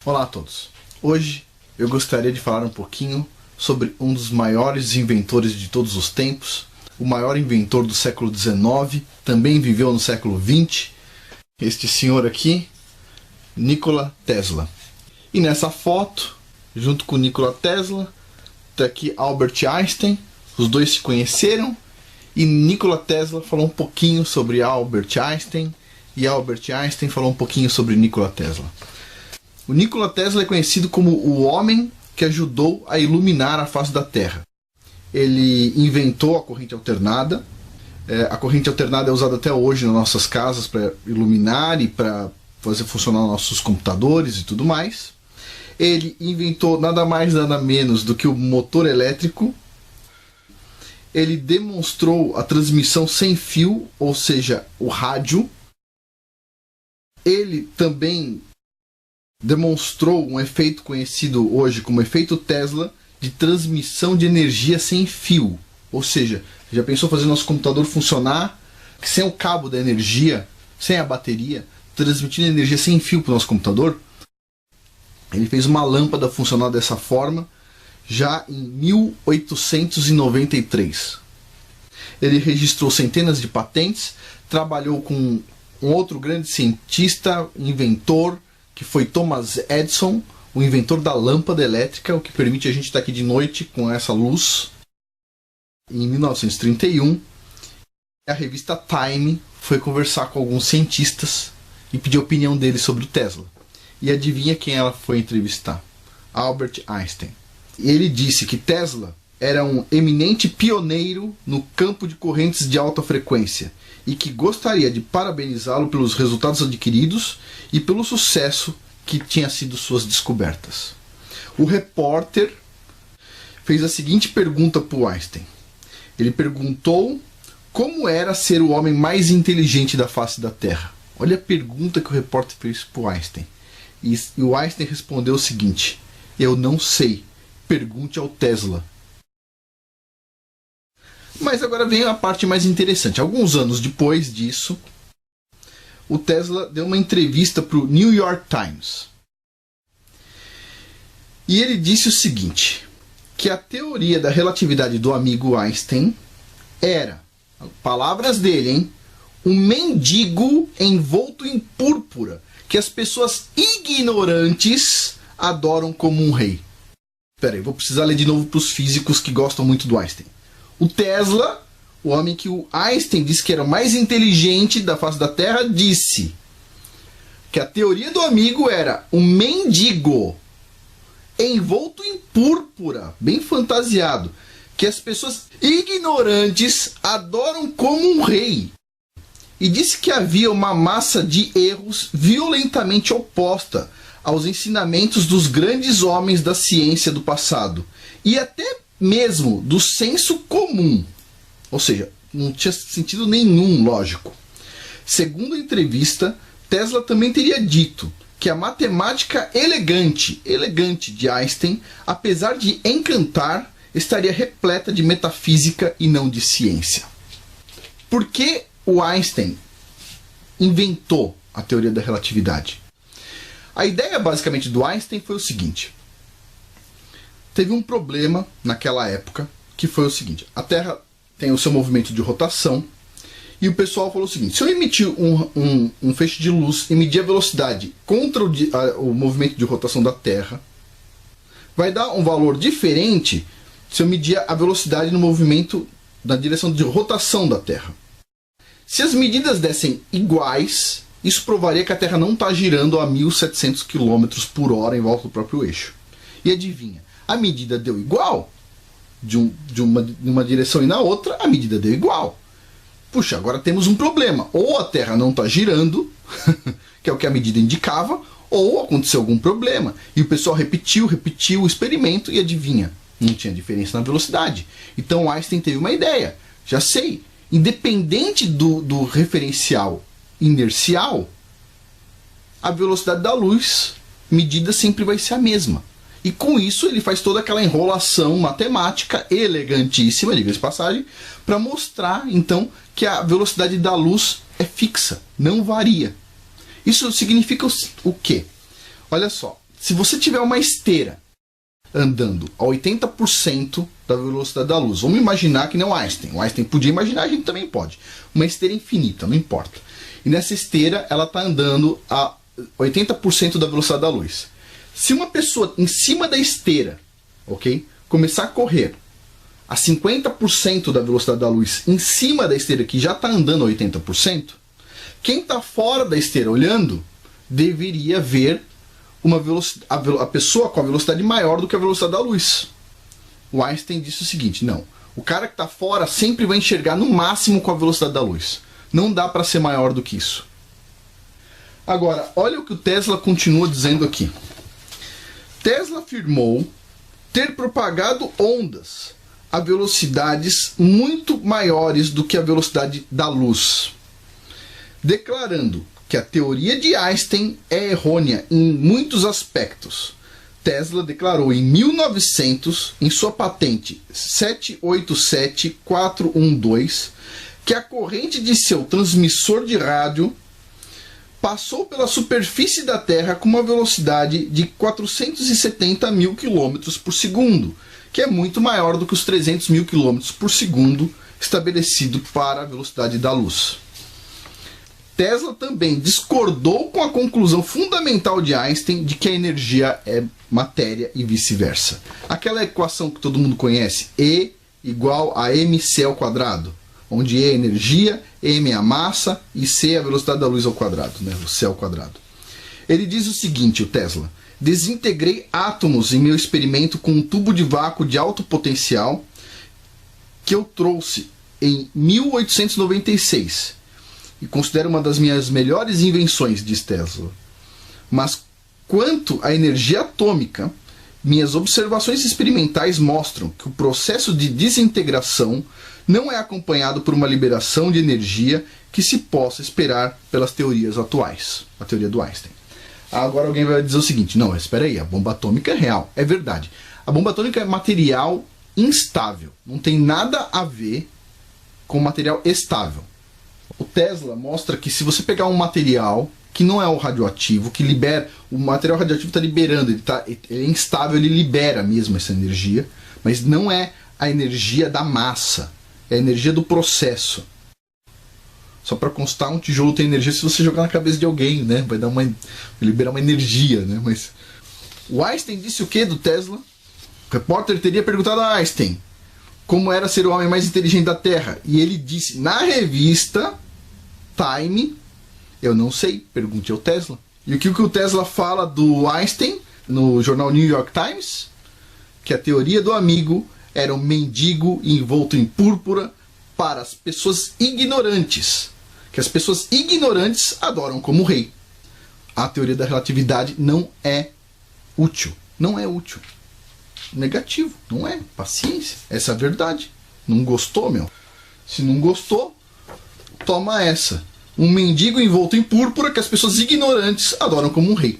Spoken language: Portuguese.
Olá a todos. Hoje eu gostaria de falar um pouquinho sobre um dos maiores inventores de todos os tempos, o maior inventor do século XIX, também viveu no século XX, este senhor aqui, Nikola Tesla. E nessa foto, junto com Nikola Tesla, está aqui Albert Einstein, os dois se conheceram, e Nikola Tesla falou um pouquinho sobre Albert Einstein, e Albert Einstein falou um pouquinho sobre Nikola Tesla. O Nikola Tesla é conhecido como o homem que ajudou a iluminar a face da Terra. Ele inventou a corrente alternada. A corrente alternada é usada até hoje nas nossas casas para iluminar e para fazer funcionar nossos computadores e tudo mais. Ele inventou nada mais nada menos do que o motor elétrico. Ele demonstrou a transmissão sem fio, ou seja, o rádio. Ele também demonstrou um efeito conhecido hoje como efeito Tesla de transmissão de energia sem fio. Ou seja, já pensou fazer nosso computador funcionar sem o cabo da energia, sem a bateria, transmitindo energia sem fio para o nosso computador? Ele fez uma lâmpada funcionar dessa forma já em 1893. Ele registrou centenas de patentes, trabalhou com um outro grande cientista, inventor, que foi Thomas Edison, o inventor da lâmpada elétrica, o que permite a gente estar aqui de noite com essa luz. Em 1931, a revista Time foi conversar com alguns cientistas e pedir a opinião deles sobre o Tesla. E adivinha quem ela foi entrevistar? Albert Einstein. E ele disse que Tesla era um eminente pioneiro no campo de correntes de alta frequência e que gostaria de parabenizá-lo pelos resultados adquiridos e pelo sucesso que tinha sido suas descobertas. O repórter fez a seguinte pergunta para o Einstein. Ele perguntou como era ser o homem mais inteligente da face da Terra. Olha a pergunta que o repórter fez para o Einstein. E o Einstein respondeu o seguinte: eu não sei, pergunte ao Tesla. Mas agora vem a parte mais interessante. Alguns anos depois disso, o Tesla deu uma entrevista para o New York Times. E ele disse o seguinte, que a teoria da relatividade do amigo Einstein era, palavras dele, hein, um mendigo envolto em púrpura que as pessoas ignorantes adoram como um rei. Espera aí, vou precisar ler de novo para os físicos que gostam muito do Einstein. O Tesla, o homem que o Einstein disse que era o mais inteligente da face da Terra, disse que a teoria do amigo era um mendigo envolto em púrpura, bem fantasiado, que as pessoas ignorantes adoram como um rei. E disse que havia uma massa de erros violentamente oposta aos ensinamentos dos grandes homens da ciência do passado e até mesmo do senso comum. Ou seja, não tinha sentido nenhum lógico. Segundo a entrevista, Tesla também teria dito que a matemática elegante de Einstein, apesar de encantar, estaria repleta de metafísica e não de ciência. Por que o Einstein inventou a teoria da relatividade? A ideia basicamente do Einstein foi o seguinte: teve um problema naquela época, que foi o seguinte: a Terra tem o seu movimento de rotação, e o pessoal falou o seguinte: se eu emitir um feixe de luz e medir a velocidade contra o movimento de rotação da Terra, vai dar um valor diferente se eu medir a velocidade no movimento na direção de rotação da Terra. Se as medidas dessem iguais, isso provaria que a Terra não está girando a 1.700 km por hora em volta do próprio eixo. E adivinha? A medida deu igual, de uma direção e na outra, a medida deu igual. Puxa, agora temos um problema. Ou a Terra não está girando, que é o que a medida indicava, ou aconteceu algum problema. E o pessoal repetiu o experimento e adivinha? Não tinha diferença na velocidade. Então Einstein teve uma ideia. Já sei, independente do referencial inercial, a velocidade da luz medida sempre vai ser a mesma. E com isso ele faz toda aquela enrolação matemática elegantíssima, diga-se de passagem, para mostrar então que a velocidade da luz é fixa, não varia. Isso significa o quê? Olha só, se você tiver uma esteira andando a 80% da velocidade da luz, vamos imaginar que não é Einstein. O Einstein podia imaginar, a gente também pode. Uma esteira infinita, não importa. E nessa esteira, ela está andando a 80% da velocidade da luz. Se uma pessoa em cima da esteira, ok, começar a correr a 50% da velocidade da luz em cima da esteira que já está andando a 80%, quem está fora da esteira olhando deveria ver a pessoa com a velocidade maior do que a velocidade da luz. O Einstein disse o seguinte: não, o cara que está fora sempre vai enxergar no máximo com a velocidade da luz. Não dá para ser maior do que isso. Agora, olha o que o Tesla continua dizendo aqui. Tesla afirmou ter propagado ondas a velocidades muito maiores do que a velocidade da luz, declarando que a teoria de Einstein é errônea em muitos aspectos. Tesla declarou em 1900, em sua patente 787412, que a corrente de seu transmissor de rádio passou pela superfície da Terra com uma velocidade de 470 mil km por segundo, que é muito maior do que os 300 mil km por segundo estabelecido para a velocidade da luz. Tesla também discordou com a conclusão fundamental de Einstein de que a energia é matéria e vice-versa. Aquela equação que todo mundo conhece, E igual a mc ao quadrado, onde E é energia, m é a massa e c é a velocidade da luz ao quadrado, né? O c ao quadrado. Ele diz o seguinte, o Tesla: desintegrei átomos em meu experimento com um tubo de vácuo de alto potencial que eu trouxe em 1896 e considero uma das minhas melhores invenções, diz Tesla. Mas quanto à energia atômica, minhas observações experimentais mostram que o processo de desintegração não é acompanhado por uma liberação de energia que se possa esperar pelas teorias atuais, a teoria do Einstein. Agora alguém vai dizer o seguinte: não, espera aí, a bomba atômica é real, é verdade. A bomba atômica é material instável, não tem nada a ver com material estável. O Tesla mostra que se você pegar um material que não é o radioativo, que libera, o material radioativo está liberando, ele é instável, ele libera mesmo essa energia, mas não é a energia da massa, é a energia do processo. Só para constar, um tijolo tem energia se você jogar na cabeça de alguém, né? Vai liberar uma energia, né? Mas o Einstein disse o que do Tesla? O repórter teria perguntado a Einstein como era ser o homem mais inteligente da Terra, e ele disse na revista Time: eu não sei, pergunte ao Tesla. E o que o Tesla fala do Einstein no jornal New York Times? Que a teoria do amigo era um mendigo envolto em púrpura para as pessoas ignorantes, que as pessoas ignorantes adoram como rei. A teoria da relatividade não é útil. Não é útil. Negativo. Não é. Paciência. Essa é a verdade. Não gostou, meu? Se não gostou, toma essa. Um mendigo envolto em púrpura que as pessoas ignorantes adoram como um rei.